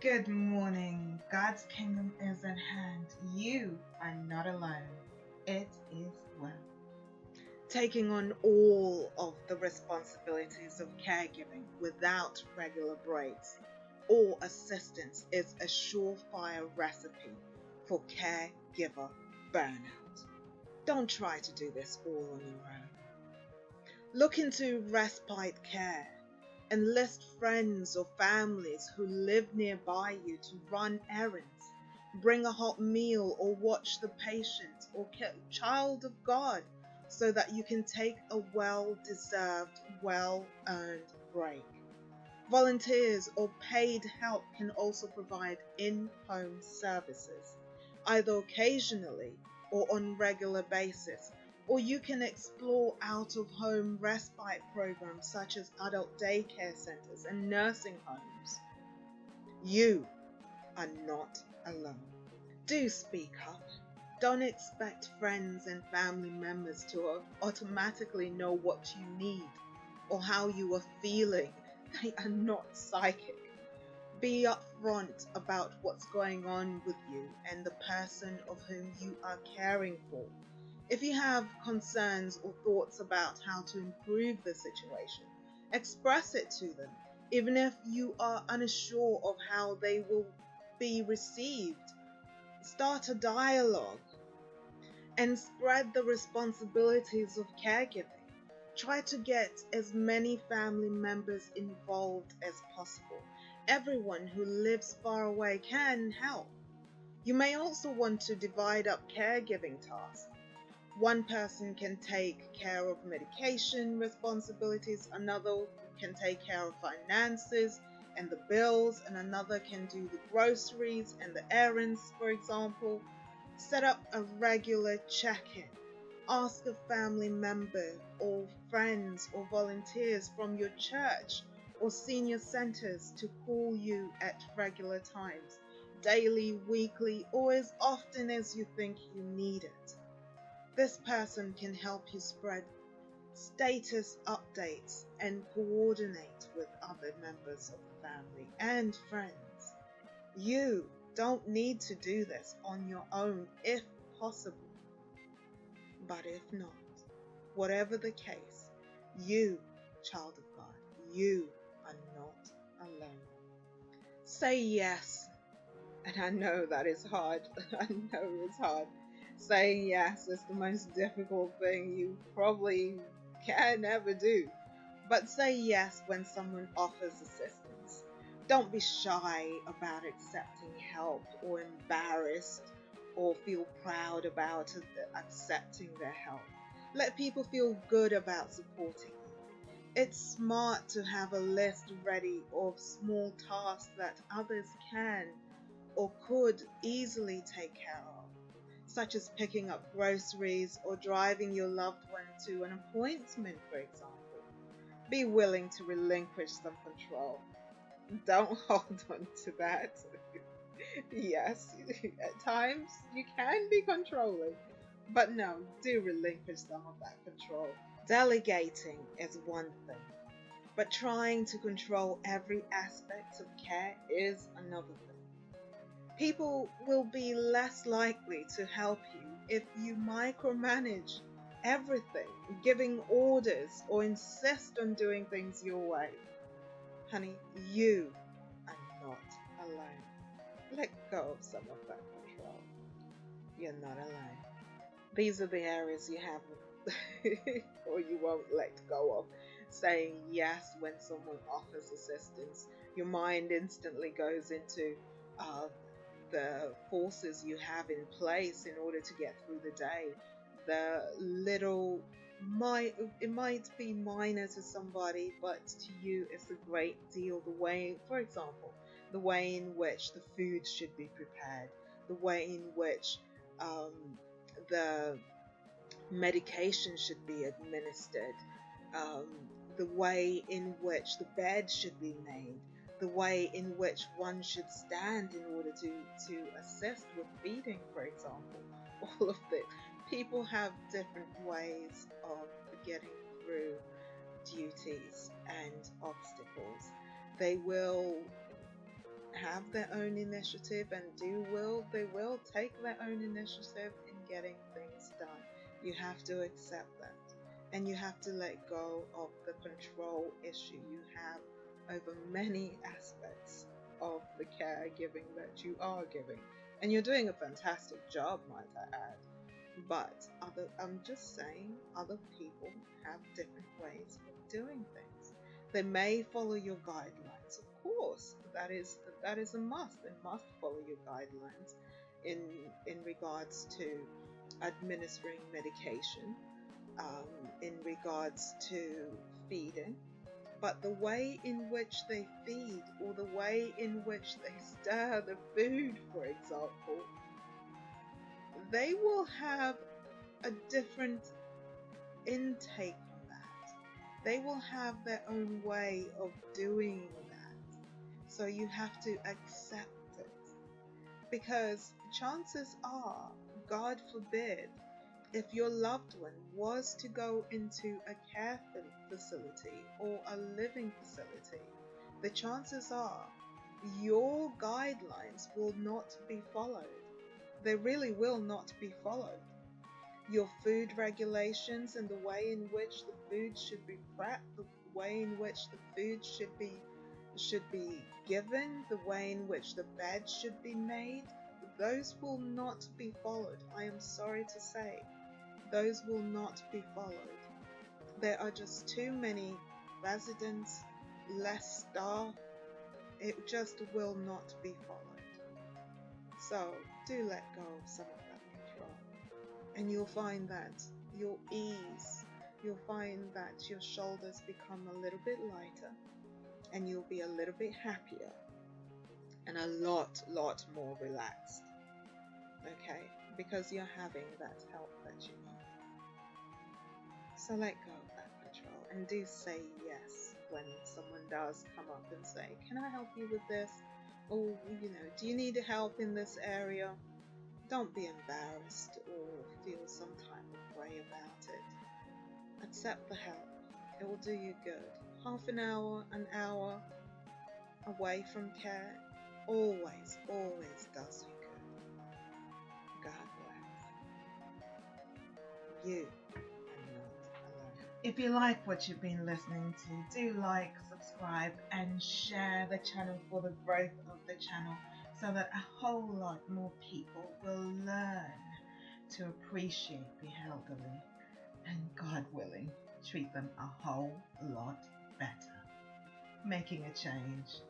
Good morning. God's kingdom is at hand. You are not alone. It is well. Taking on all of the responsibilities of caregiving without regular breaks or assistance is a surefire recipe for caregiver burnout. Don't try to do this all on your own. Look into respite care. Enlist friends or families who live nearby you to run errands, bring a hot meal or watch the patient or child of God so that you can take a well-deserved, well-earned break. Volunteers or paid help can also provide in-home services, either occasionally or on regular basis, or you can explore out-of-home respite programs such as adult daycare centers and nursing homes. You are not alone. Do speak up. Don't expect friends and family members to automatically know what you need or how you are feeling. They are not psychic. Be upfront about what's going on with you and the person of whom you are caring for. If you have concerns or thoughts about how to improve the situation, express it to them, even if you are unsure of how they will be received. Start a dialogue and spread the responsibilities of caregiving. Try to get as many family members involved as possible. Everyone who lives far away can help. You may also want to divide up caregiving tasks. One person can take care of medication responsibilities, another can take care of finances and the bills, and another can do the groceries and the errands, for example. Set up a regular check-in. Ask a family member or friends or volunteers from your church or senior centers to call you at regular times, daily, weekly, or as often as you think you need it. This person can help you spread status updates and coordinate with other members of the family and friends. You don't need to do this on your own if possible. But if not, whatever the case, you, child of God, you are not alone. Say yes. And I know that is hard. I know it's hard. Saying yes is the most difficult thing you probably can ever do. But say yes when someone offers assistance. Don't be shy about accepting help or embarrassed or feel proud about accepting their help. Let people feel good about supporting you. It's smart to have a list ready of small tasks that others can or could easily take care of, such as picking up groceries or driving your loved one to an appointment, for example. Be willing to relinquish some control. Don't hold on to that. Yes, at times you can be controlling, but no, do relinquish some of that control. Delegating is one thing, but trying to control every aspect of care is another thing. People will be less likely to help you if you micromanage everything, giving orders or insist on doing things your way. Honey, you are not alone. Let go of some of that control. You're not alone. These are the areas you have or you won't let go of. Saying yes when someone offers assistance. Your mind instantly goes into the forces you have in place in order to get through the day. The little it might be minor to somebody, but to you it's a great deal. The way, for example, the way in which the food should be prepared, the way in which the medication should be administered, um, the way in which the bed should be made, the way in which one should stand in order to assist with feeding, for example. All of this. People have different ways of getting through duties and obstacles. They will have their own initiative and they will take their own initiative in getting things done. You have to accept that. And you have to let go of the control issue you have over many aspects of the caregiving that you are giving. And you're doing a fantastic job, might I add. But I'm just saying, other people have different ways of doing things. They may follow your guidelines, of course. That is a must. They must follow your guidelines in regards to administering medication, in regards to feeding. But the way in which they feed, or the way in which they stir the food, for example, they will have a different intake on that. They will have their own way of doing that. So you have to accept it. Because chances are, God forbid, if your loved one was to go into a care facility or a living facility, the chances are your guidelines will not be followed. They really will not be followed. Your food regulations and the way in which the food should be prepped, the way in which the food should be given, the way in which the bed should be made, those will not be followed. I am sorry to say, those will not be followed. There are just too many residents, less staff. It just will not be followed. So do let go of some of that control, and you'll find that you'll ease. You'll find that your shoulders become a little bit lighter, and you'll be a little bit happier and a lot more relaxed. Okay, because you're having that help that you need. So let go of that control and do say yes when someone does come up and say, can I help you with this? Or, do you need help in this area? Don't be embarrassed or feel some type of way about it. Accept the help. It will do you good. Half an hour away from care always does you good. God bless. You are not alone. If you like what you've been listening to, do like, subscribe, and share the channel for the growth of the channel, so that a whole lot more people will learn to appreciate the elderly and, God willing, treat them a whole lot better. Making a change